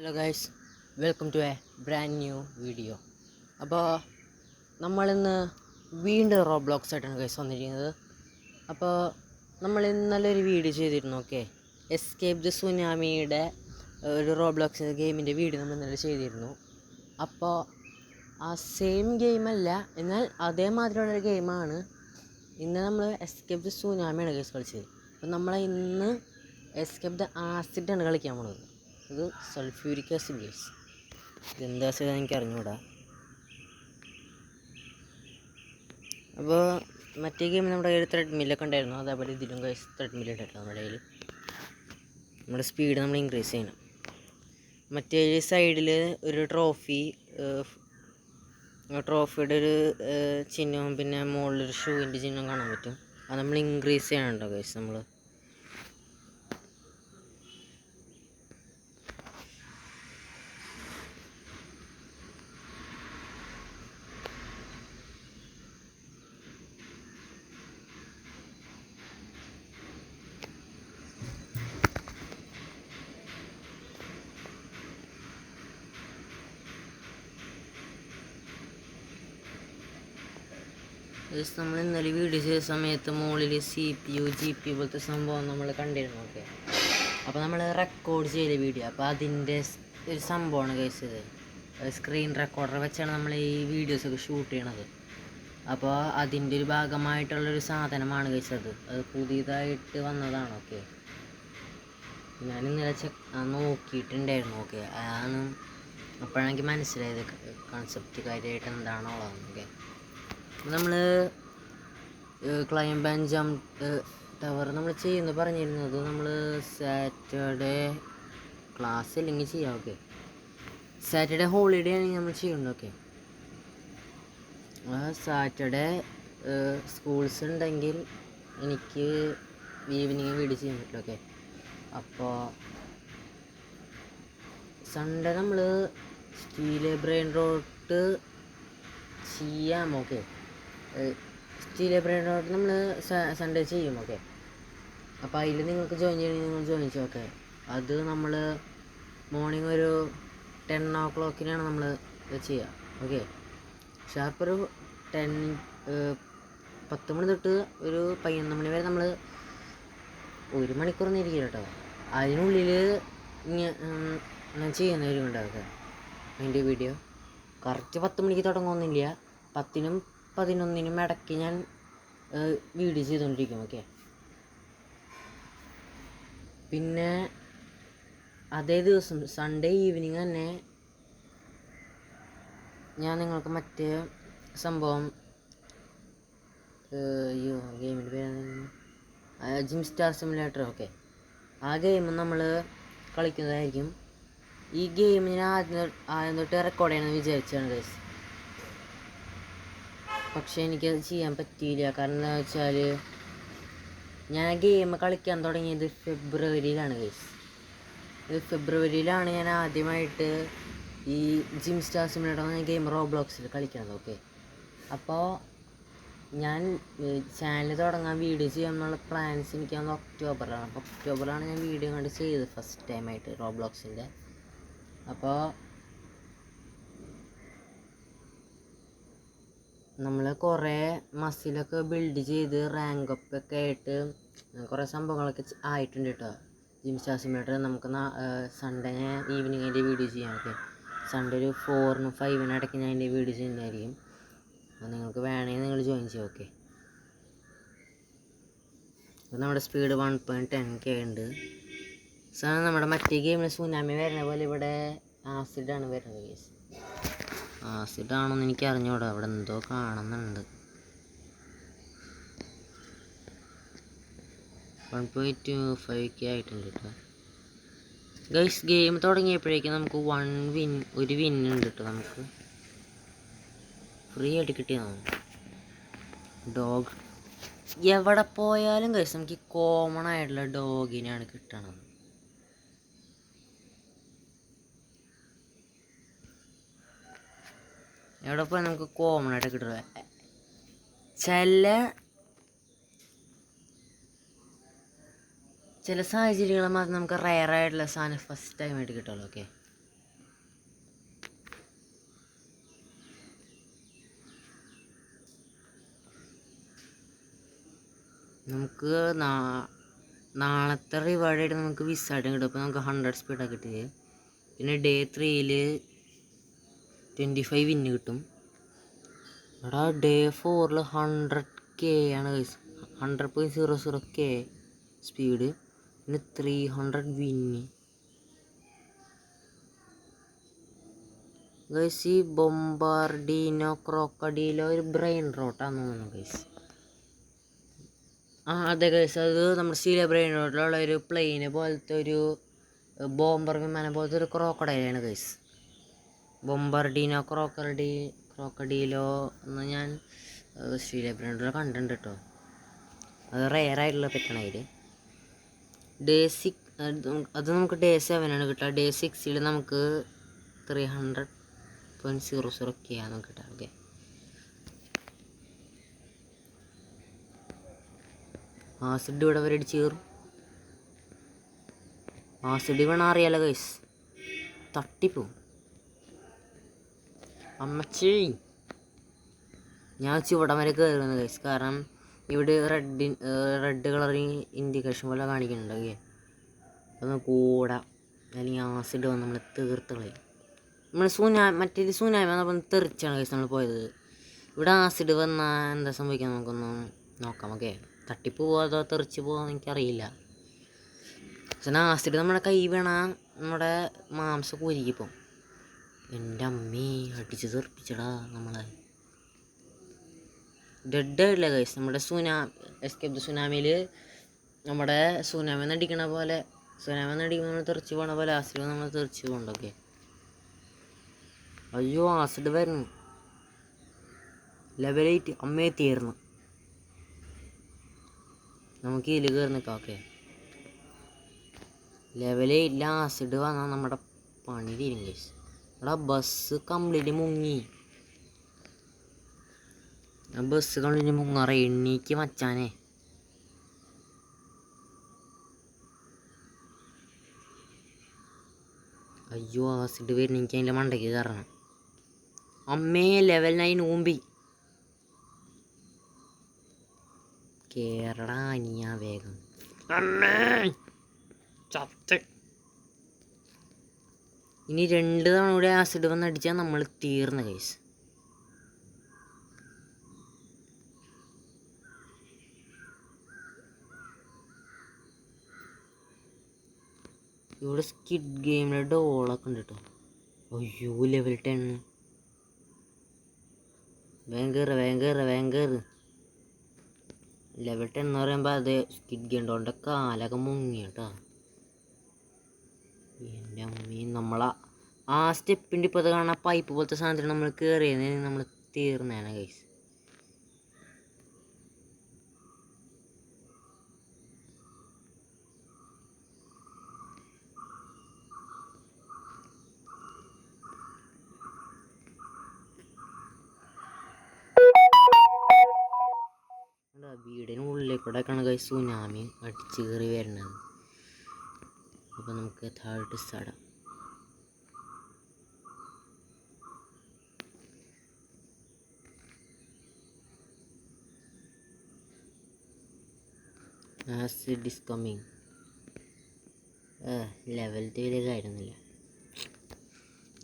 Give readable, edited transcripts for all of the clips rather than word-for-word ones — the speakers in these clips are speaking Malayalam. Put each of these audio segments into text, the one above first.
Hello guys, welcome to a brand new video. അപ്പോൾ നമ്മളിന്ന് വീണ്ടും റോബ്ലോക്സ് ആയിട്ടാണ് ഗൈസ് വന്നിരിക്കുന്നത്. അപ്പോൾ നമ്മൾ ഇന്നലെ ഒരു വീഡിയോ ചെയ്തിരുന്നു. എസ്കേപ്പ് ദ സുനാമിയുടെ ഒരു റോബ്ലോക്സ് ഗെയിമിൻ്റെ വീഡിയോ നമ്മൾ ഇന്നലെ ചെയ്തിരുന്നു. അപ്പോൾ ആ സെയിം ഗെയിമല്ല, എന്നാൽ അതേമാതിരിയുള്ളൊരു ഗെയിമാണ് ഇന്ന് നമ്മൾ എസ്കേപ്പ് ദ സുനാമിയാണ് ഗൈസ് കളിച്ചത്. അപ്പോൾ നമ്മൾ ഇന്ന് എസ്കേപ്പ് ദ ആസിഡാണ് കളിക്കാൻ പോണത്. ഇത് സൾഫ്യൂരിക് ആസിഡ് ഗൈസ്. ഇതെന്താ ആസിഡാന്ന് എനിക്ക് അറിഞ്ഞുകൂടാ. അപ്പോൾ മറ്റേ ഗെയിമിൽ നമ്മുടെ കയ്യിൽ ത്രെഡ്മില്ലൊക്കെ ഉണ്ടായിരുന്നു, അതേപോലെ ഇതിലും ഗൈസ് ത്രെഡ്മിൽ ഇട്ടിട്ടില്ല. നമ്മുടെ കയ്യിൽ നമ്മുടെ സ്പീഡ് നമ്മൾ ഇൻക്രീസ് ചെയ്യണം. മറ്റേ സൈഡിൽ ഒരു ട്രോഫിയുടെ ഒരു ചിഹ്നവും പിന്നെ മുകളിലൊരു ഷൂവിൻ്റെ ചിഹ്നവും കാണാൻ പറ്റും. അത് നമ്മൾ ഇൻക്രീസ് ചെയ്യണുണ്ടോ ഗൈസ്. നമ്മൾ നമ്മൾ ഇന്നലെ വീഡിയോ ചെയ്ത സമയത്ത് മുകളിൽ CPU GPU പോലത്തെ സംഭവം നമ്മൾ കണ്ടിരുന്നു. അപ്പോൾ നമ്മൾ റെക്കോർഡ് ചെയ്ത വീഡിയോ, അപ്പോൾ അതിൻ്റെ ഒരു സംഭവമാണ് ഗൈസ് ഇത്. സ്ക്രീൻ റെക്കോർഡർ വെച്ചാണ് നമ്മൾ ഈ വീഡിയോസൊക്കെ ഷൂട്ട് ചെയ്യണത്. അപ്പോൾ അതിൻ്റെ ഒരു ഭാഗമായിട്ടുള്ളൊരു സാധനമാണ് ഗൈസ് അത് പുതിയതായിട്ട് വന്നതാണ്. ഞാൻ ഇന്നലെ നോക്കിയിട്ടുണ്ടായിരുന്നു. അതാണ് അപ്പോഴെനിക്ക് മനസ്സിലായത് കൺസെപ്റ്റ് കാര്യമായിട്ട് എന്താണുള്ളതെന്ന്. നമ്മൾ ക്ലൈംബ് ആൻഡ് ജംപ് ടവർ നമ്മൾ ചെയ്യുന്നു പറഞ്ഞിരുന്നത് നമ്മൾ സാറ്റർഡേ ക്ലാസ് അല്ലെങ്കിൽ ചെയ്യാം. സാറ്റർഡേ ഹോളിഡേ ആണെങ്കിൽ നമ്മൾ ചെയ്യുന്നുണ്ട്. സാറ്റർഡേ സ്കൂൾസ് ഉണ്ടെങ്കിൽ എനിക്ക് ഈവനിങ് വീഡിയോ ചെയ്യാൻ പറ്റില്ല. അപ്പോൾ സൺഡേ നമ്മൾ സ്റ്റീലെ ബ്രെയിൻ റോട്ട് ചെയ്യാം. സ്റ്റീലെ ബ്രെയിൻ റോട്ട് നമ്മൾ സൺഡേ ചെയ്യും. അപ്പോൾ അതിൽ നിങ്ങൾക്ക് ജോയിൻ ചെയ്യണമെങ്കിൽ നിങ്ങൾ ജോയിൻ ചെയ്യും. അത് നമ്മൾ മോർണിംഗ് ഒരു 10 o'clock നമ്മൾ ചെയ്യുക. ഷാർപ്പ് ഒരു 10 മണി തൊട്ട് ഒരു 11 മണി വരെ നമ്മൾ 1 മണിക്കൂറൊന്നും ഇരിക്കില്ല കേട്ടോ. അതിനുള്ളിൽ ഞാൻ ചെയ്യുന്നവരുണ്ടാവുക. അതിൻ്റെ വീഡിയോ കറക്റ്റ് 10 മണിക്ക് തുടങ്ങുന്നില്ല, 10നും 11നും ഇടയ്ക്ക് ഞാൻ വീഡിയോ ചെയ്തുകൊണ്ടിരിക്കും. പിന്നെ അതേ ദിവസം സൺഡേ ഈവനിങ് തന്നെ ഞാൻ നിങ്ങൾക്ക് മറ്റേ സംഭവം ഗെയിമിൻ്റെ പേര് ജിം സ്റ്റാർ സിമുലേറ്റർ. ആ ഗെയിം നമ്മൾ കളിക്കുന്നതായിരിക്കും. ഈ ഗെയിം ഞാൻ ആദ്യം തൊട്ട് റെക്കോർഡ് ചെയ്യണമെന്ന് വിചാരിച്ചാണ് ഗൈസ്. പക്ഷേ എനിക്കത് ചെയ്യാൻ പറ്റിയില്ല. കാരണം എന്താ വെച്ചാൽ ഞാൻ ആ ഗെയിം കളിക്കാൻ തുടങ്ങിയത് ഫെബ്രുവരിയിലാണ് ഗൈസ്. ഫെബ്രുവരിയിലാണ് ഞാൻ ആദ്യമായിട്ട് ഈ ജിം സ്റ്റാർ സിമുലേറ്റർ എന്ന ഗെയിം റോബ്ലോക്സിൽ കളിക്കണത്. അപ്പോൾ ഞാൻ ചാനൽ തുടങ്ങാൻ വീഡിയോ ചെയ്യാനുള്ള പ്ലാൻസ് എനിക്ക് ഒക്ടോബറിലാണ് ഞാൻ വീഡിയോ കണ്ട് ചെയ്തത് ഫസ്റ്റ് ടൈമായിട്ട് റോബ്ലോക്സിൻ്റെ. അപ്പോൾ നമ്മൾ കുറേ മസിലൊക്കെ ബിൽഡ് ചെയ്ത് റാങ്ക് അപ്പ് ഒക്കെ ആയിട്ട് കുറേ സംഭവങ്ങളൊക്കെ ആയിട്ടുണ്ട് കേട്ടോ. ജിം സ്റ്റാർ സിമുലേറ്റർ നമുക്ക് സൺഡേ ഈവനിങ് അതിൻ്റെ വീഡിയോ ചെയ്യാം. സൺഡേ ഒരു 4നും 5നും ഇടയ്ക്ക് ഞാൻ അതിൻ്റെ വീഡിയോ ചെയ്യുന്നതായിരിക്കും. അപ്പോൾ നിങ്ങൾക്ക് വേണമെങ്കിൽ നിങ്ങൾ ജോയിൻ ചെയ്യാം. അപ്പോൾ നമ്മുടെ സ്പീഡ് 1.10K ഉണ്ട്. സാധനം നമ്മുടെ മറ്റേ ഗെയിമിൽ സുനാമി വരുന്ന പോലെ ഇവിടെ ആസിഡാണ് വരുന്നത് കേസ്. ആസിഡാണോന്ന് എനിക്ക് അറിഞ്ഞൂടാ, അവിടെ എന്തോ കാണുന്നുണ്ട്. 1.25K ആയിട്ടുണ്ട് കേട്ടോ ഗൈസ്. ഗെയിം തുടങ്ങിയപ്പോഴേക്കും നമുക്ക് ഒരു വിൻ ഉണ്ട് കേട്ടോ. നമുക്ക് ഫ്രീ ആയിട്ട് കിട്ടിയതാണ് ഡോഗ്. എവിടെ പോയാലും ഗൈസ് നമുക്ക് കോമൺ ആയിട്ടുള്ള ഡോഗിനെയാണ് കിട്ടണത്. എവിടെ പോയാൽ നമുക്ക് കോമൺ ആയിട്ട് കിട്ടുക. ചില സാഹചര്യങ്ങൾ മാത്രം നമുക്ക് റയറായിട്ടുള്ള സാധനം ഫസ്റ്റ് ടൈമായിട്ട് കിട്ടുള്ളൂ. നമുക്ക് നാളത്തെ റിവാർഡായിട്ട് നമുക്ക് വിസായിട്ട് കിട്ടും. അപ്പോൾ നമുക്ക് 100 സ്പീഡാണ് കിട്ടിയത്. പിന്നെ ഡേ 3 25 വിന്ന് കിട്ടും. എടാ ഡേ 4 100K ആണ് ഗൈസ്. 100.00K speed. പിന്നെ 300 വിന്ന് ഗൈസ്. ഈ ബൊംബാർഡിനോ ക്രോക്കഡീലോ ഒരു ബ്രെയിൻ റോട്ടാന്ന് തോന്നുന്നു ഗൈസ്. അതെ ഗൈസ്, അത് നമ്മുടെ സീലിയ ബ്രെയിൻ റോട്ടിലുള്ള ഒരു പ്ലെയിന് പോലത്തെ ഒരു ബോംബർ വിമാനം പോലത്തെ ഒരു ക്രോക്കഡൈലാണ് ഗൈസ്. ബൊംബാർഡിനോ ക്രോക്കഡീലോ എന്ന് ഞാൻ സീലിയ ബ്രെയിൻ റോട്ടിൽ കണ്ടിട്ടുണ്ട് കേട്ടോ. അത് റെയറായിട്ടുള്ള പെറ്റണതിൽ. ഡേ 6 അത് നമുക്ക് ഡേ 7 കിട്ടുക. ഡേ 6 നമുക്ക് 300.00K ആണ് കിട്ടുക. ഓക്കെ, ആസിഡ് ഇവിടെ വരെ അടിച്ച് കയറും. ആസിഡ് വേണം അറിയാലോ ഗൈസ്, തട്ടിപ്പോവും. അമ്മച്ചി ഞാൻ ചുവടം വരെ കയറുന്നത് ഗൈസ്. കാരണം ഇവിടെ റെഡ് കളർ ഇൻഡിക്കേഷൻ പോലെ കാണിക്കുന്നുണ്ട്. ഓക്കെ, അതൊന്ന് കൂടാ അല്ലെങ്കിൽ ആസിഡ് വന്ന് നമ്മൾ തീർത്ത് കളയും. നമ്മൾ മറ്റേത് സുനാമി വന്നപ്പോൾ തെറിച്ചാണ് ഗൈസ് നമ്മൾ പോയത്. ഇവിടെ ആസിഡ് വന്നാൽ എന്താ സംഭവിക്കുക നമുക്കൊന്ന് നോക്കാം. ഓക്കെ, തട്ടിപ്പോവോ അതോ തെറിച്ച് പോവാന്ന് എനിക്കറിയില്ല. പക്ഷേ ആസിഡ് നമ്മുടെ കൈ വീണ നമ്മുടെ മാംസം കുരുക്കിപ്പോൾ. എൻ്റെ അമ്മേ, അടിച്ച് തെറിപ്പിച്ചടാ നമ്മളെ. ഡെഡ് ആയിട്ടില്ല ഗൈസ്. നമ്മുടെ എസ്കേപ്പ് ദ സുനാമിയിൽ നമ്മുടെ സുനാമി നടിക്കണ പോലെ, സുനാമി നടിക്കുമ്പോൾ നമ്മൾ തെറിച്ച് പോകണ പോലെ ആസിഡ് നമ്മൾ തെറിച്ച് പോകണ്ടൊക്കെ. അയ്യോ ആസിഡ് വരുന്നു. ലെവൽ 8 അമ്മയെ തീർന്നു. നമുക്ക് ഇതിൽ കയറി നിൽക്കാം. ഓക്കെ, ലെവൽ 8 ആസിഡ് വന്നാൽ നമ്മുടെ പണി തീരും ഗൈസ്. എടാ ബസ് കംപ്ലീറ്റ് മുങ്ങി. ബസ് കംപ്ലീറ്റ് മുങ്ങാറ. എണ്ണീക്ക് മച്ചാനെ. അയ്യോ ആസിഡ് വരുന്ന എനിക്ക് അതിൻ്റെ മണ്ടയ്ക്ക് കയറണം. അമ്മേ ലെവൽ 9 ഊമ്പി. കേരള അനിയ വേഗം. അമ്മേ ചത്ത്. ഇനി 2 തവണ കൂടി ആസിഡ് വന്ന് അടിച്ചാൽ നമ്മൾ തീർന്ന കേസ്. ഇവിടെ സ്കിഡ് ഗെയിമിലെ ഡോളൊക്കെ ഉണ്ട് കേട്ടോ. അയ്യോ ലെവൽ 10. വേങ്കേറ് ലെവൽ 10 എന്ന് പറയുമ്പോൾ അത് സ്കിഡ് ഗെയിം ഡോളിൻ്റെ കാലൊക്കെ മുങ്ങി കേട്ടോ. എൻ്റെ അമ്മീ, നമ്മളാ ആ സ്റ്റെപ്പിൻ്റെ ഇപ്പോൾ അത് കാണാൻ പൈപ്പ് പോലത്തെ സാധനത്തിൽ നമ്മൾ കയറിയത് നമ്മൾ തീർന്നതാണ് ഗൈസ്. വീടിനുള്ളിലേക്കൂടെയൊക്കെയാണ് ഗൈസ് സുനാമി അടിച്ച് കയറി വരുന്നത്. അപ്പോൾ നമുക്ക് താഴോട്ട് സ്റ്റാർട്ടാം. Acid is coming. ലെവൽ ആയിരുന്നില്ല.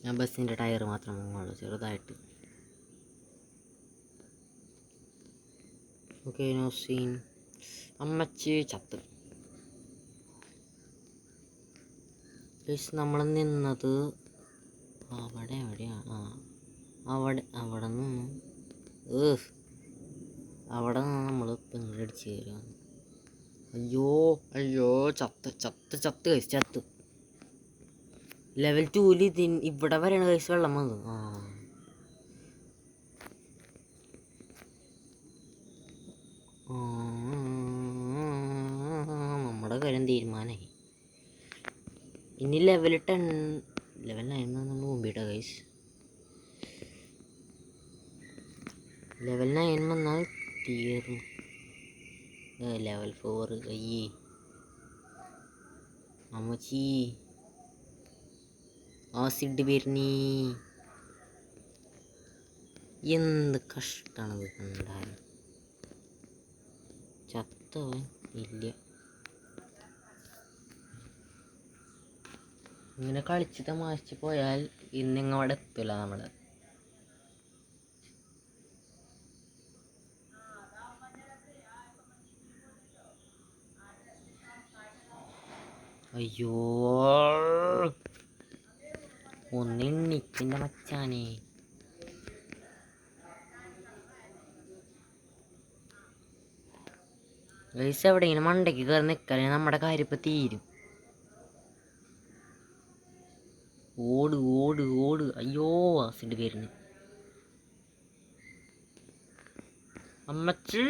ഞാൻ ബസ്സിൻ്റെ ടയർ മാത്രം മുങ്ങുള്ളൂ ചെറുതായിട്ട്. Okay, no scene. അമ്മച്ചി ചത്ത്. നമ്മൾ നിന്നത് എവിടെയാണ്? അവിടെ നിന്ന് നമ്മൾ പെങ്ങടിച്ച് കയറുകയാണ്. അയ്യോ ചത്ത് കഴിച്ച് ചത്ത്. ലെവൽ 2 ഇവിടെ വരെയാണ് കഴിച്ച് വെള്ളം വന്നത്. നമ്മുടെ കാര്യം തീരുമാനമായി. ഇനി ലെവൽ 9 നമ്മൾ മുമ്പിട്ട ഗൈസ്. ലെവൽ 9 വന്നാൽ തീർന്നു. ലെവൽ 4 അയ്യേ അമ്മച്ചി ആസിഡ് വരുന്നീ. എന്ത് കഷ്ടമാണത് കണ്ടാൽ. ചത്ത്. ചത്തവൻ ഇല്ല. ഇങ്ങനെ കളിച്ച് തമാശിച്ച് പോയാൽ ഇന്നിങ്ങവിടെ എത്തില്ല നമ്മൾ. അയ്യോ ഒന്നെണ്ണിക്കിൻ്റെ മച്ചാനെ. ഗൈസ് എവിടെയെങ്കിലും മണ്ടയ്ക്ക് കയറി നിൽക്കാനേ നമ്മുടെ കാര്യം ഇപ്പം തീരും. ഓട് ഓട് ഓട്. അയ്യോ ആസിഡ് വരുന്നു. അമ്മച്ചി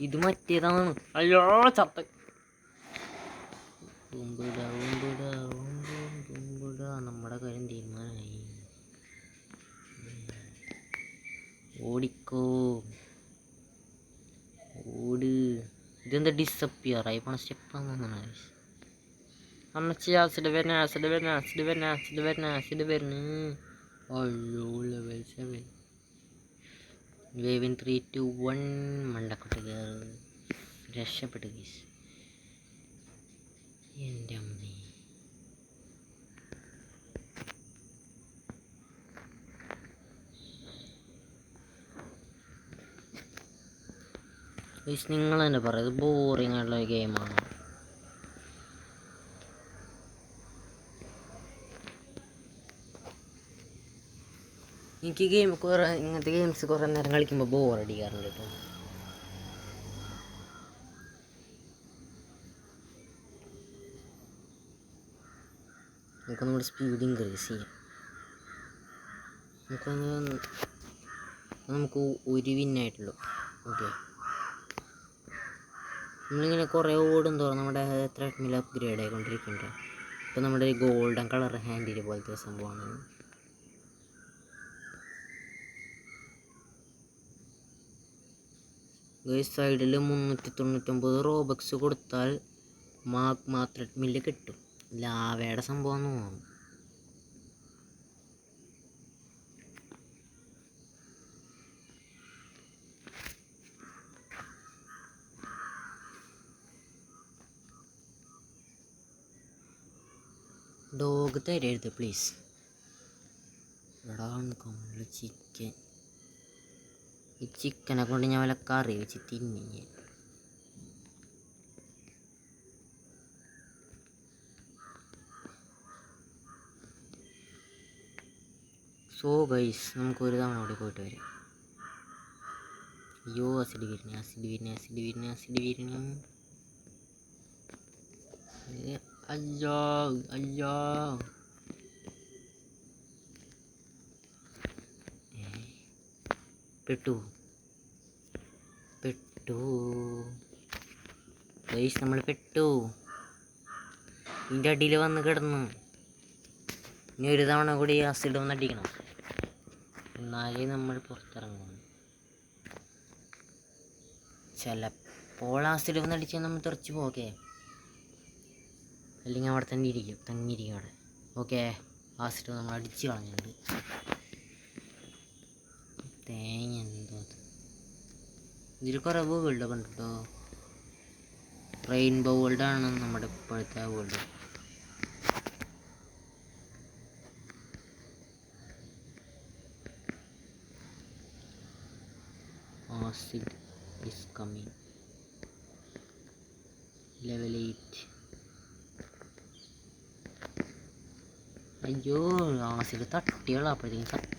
ഇത് മറ്റേതാണ്. അയ്യോ ചത്ത. നമ്മുടെ കാര്യം തീരുമാനമായി. ഓടിക്കോ ഓട്. ഇതെന്താ ഡിസപ്പിയർ ആയി പോണ സ്റ്റെപ്പാണ്. അമ്മച്ചി ആസിഡ് വരുന്ന ആസിഡ് വരുന്ന ആസിഡ് വരുന്ന ആസിഡ് വരുന്ന ആസിഡ് വരുന്നു. അയ്യോ ലെവൽ 7. വേവിൻ 3 2 1 മണ്ടക്കൊട്ട് കയറ്. രക്ഷപ്പെട്ടു ഗീസ്. എൻ്റെ അമ്മേ. ഗീസ് നിങ്ങൾ തന്നെ പറയും ഇത് ബോറിംഗ് ആയിട്ടുള്ള ഒരു ഗെയിമാണ്. എനിക്ക് ഇങ്ങനത്തെ ഗെയിംസ് കുറേ നേരം കളിക്കുമ്പോൾ ബോറടിക്കാറുണ്ട് കേട്ടോ. നമുക്ക് നമ്മുടെ സ്പീഡ് ഇൻക്രീസ് ചെയ്യാം. നമുക്ക് ഒരു വിന്നായിട്ടുള്ളൂ. ഓക്കെ, നമ്മളിങ്ങനെ കുറേ ഓടും തോറും നമ്മുടെ ത്രെഡ്മിൽ അപ്ഗ്രേഡ് ആയിക്കൊണ്ടിരിക്കുന്നുണ്ട്. ഇപ്പോൾ നമ്മുടെ ഒരു ഗോൾഡൻ കളർ ഹാൻഡിൽ പോലത്തെ സംഭവമാണ്. സൈഡിൽ 399 റോബക്സ് കൊടുത്താൽ ത്രെഡ്മില്ല് കിട്ടും. ലാവയുടെ സംഭവം തോന്നുന്നു. ഡോഗ് തരരുത് പ്ലീസ്. ചിക്കൻ. ഈ ചിക്കനെ കൊണ്ട് ഞാൻ വല്ല കറി വെച്ച് തിന്നിങ്ങി. സോ ഗൈസ് നമുക്കൊരു തവണ കൂടി പോയിട്ട് വരാം. അയ്യോ ആസിഡ് വരുന്നു ആസിഡ് വരുന്നു ആസിഡ് വരുന്നു ആസിഡ് വരുന്നു. അയ്യോ അയ്യോ. പെട്ടു ഗൈസ്, നമ്മൾ പെട്ടു. ഇതിൻ്റെ അടിയിൽ വന്ന് കിടന്നു. ഇനി ഒരു തവണ കൂടി ആസിഡ് ഒന്ന് അടിക്കണം, എന്നാലേ നമ്മൾ പുറത്തിറങ്ങും. ചിലപ്പോൾ ആസിഡ് ഒന്ന് അടിച്ചാൽ നമ്മൾ തെറിച്ച് പോകെ, അല്ലെങ്കിൽ അവിടെ തന്നെ തങ്ങിയിരിക്കും അവിടെ. ഓക്കെ, ആസിഡ് നമ്മൾ അടിച്ച് കളഞ്ഞിട്ടുണ്ട്. തേങ്ങ എന്തോ ഇതിൽ കുറേ വേൾഡൊക്കെ ഉണ്ട് കേട്ടോ. റെയിൻബോ വേൾഡാണ് നമ്മുടെ ഇപ്പോഴത്തെ world. Acid is coming. Level 8. അയ്യോ ആസിഡ് തട്ടിയുള്ള അപ്പോഴത്തേക്കും ചത്ത്.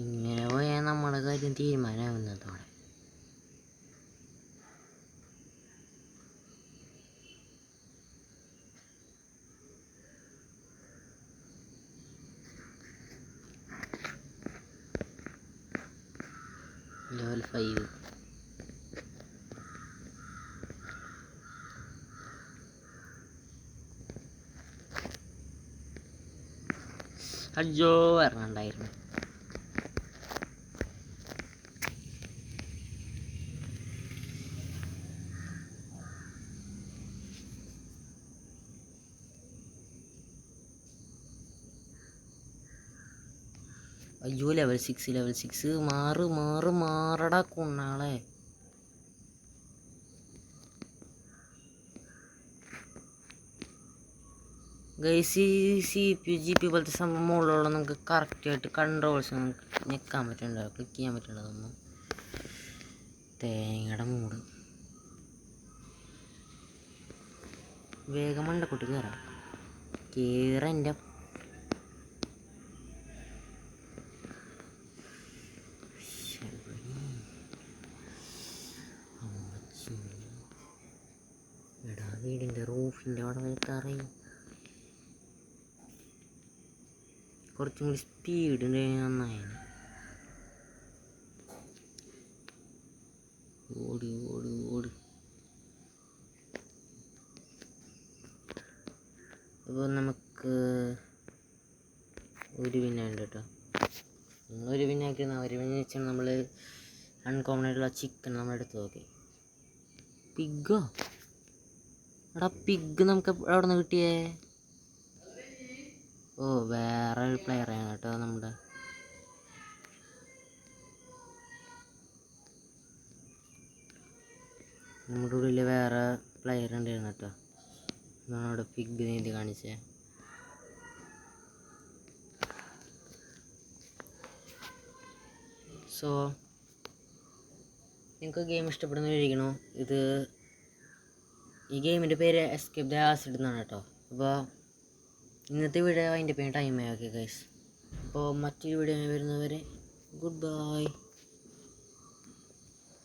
ഇങ്ങനെ പോയാൽ നമ്മുടെ കാര്യം തീരുമാനമാവുന്നതോടെ. ലെവൽ 5. അയ്യോ ഇറങ്ങണ്ടായിരുന്നു. അയ്യോ ലെവൽ 6 മാറടാ കുണ്ണാളെ. ഗൈസ് ഈ CPU പോലത്തെ സംഭവം മുകളിലുള്ള നമുക്ക് കറക്റ്റായിട്ട് കൺട്രോൾസ് നമുക്ക് ഞെക്കാൻ പറ്റുന്നുണ്ടോ, ക്ലിക്ക് ചെയ്യാൻ പറ്റുന്നുണ്ടോ? തേങ്ങയുടെ മൂട് വേഗം മണ്ടക്കൂട്ടി കയറാം. എൻ്റെ എടാ വീടിൻ്റെ റൂഫിൻ്റെ അവിടെ വരത്താറേ. കുറച്ചും കൂടി സ്പീഡ് ഉണ്ടെങ്കിൽ നന്നായി. ഓടി ഓടി ഓടി. അപ്പോൾ നമുക്ക് ഒരു പിന്നുണ്ട് കേട്ടോ. ഒരു പിന്നാക്കി ഒരു പിന്നെ വെച്ചാൽ നമ്മൾ അൺകോമൺ ആയിട്ടുള്ള ചിക്കൻ നമ്മൾ എടുത്ത് നോക്കി. പിഗ്ഗോ എടാ പിഗ് നമുക്ക് എവിടെ നിന്ന് കിട്ടിയേ? ഓ വേറെ ഒരു പ്ലെയറാണ് കേട്ടോ നമ്മുടെ ഉള്ളിൽ വേറെ പ്ലെയർ ഉണ്ടായിരുന്നു കേട്ടോ. നമ്മളവിടെ പിഗ് നീന്തി കാണിച്ചേ. സോ നിങ്ങൾക്ക് ഗെയിം ഇഷ്ടപ്പെടുന്നവരിക്കണോ? ഈ ഗെയിമിൻ്റെ പേര് എസ്കേപ്പ് ദ ആസിഡ് എന്നാണ് കേട്ടോ. അപ്പോൾ ഇന്നത്തെ വീഡിയോ അതിൻ്റെ പേര് ടൈം ആക്കി ഗൈസ്. അപ്പോൾ മറ്റൊരു വീഡിയോ വരുന്നവരെ ഗുഡ് ബൈ.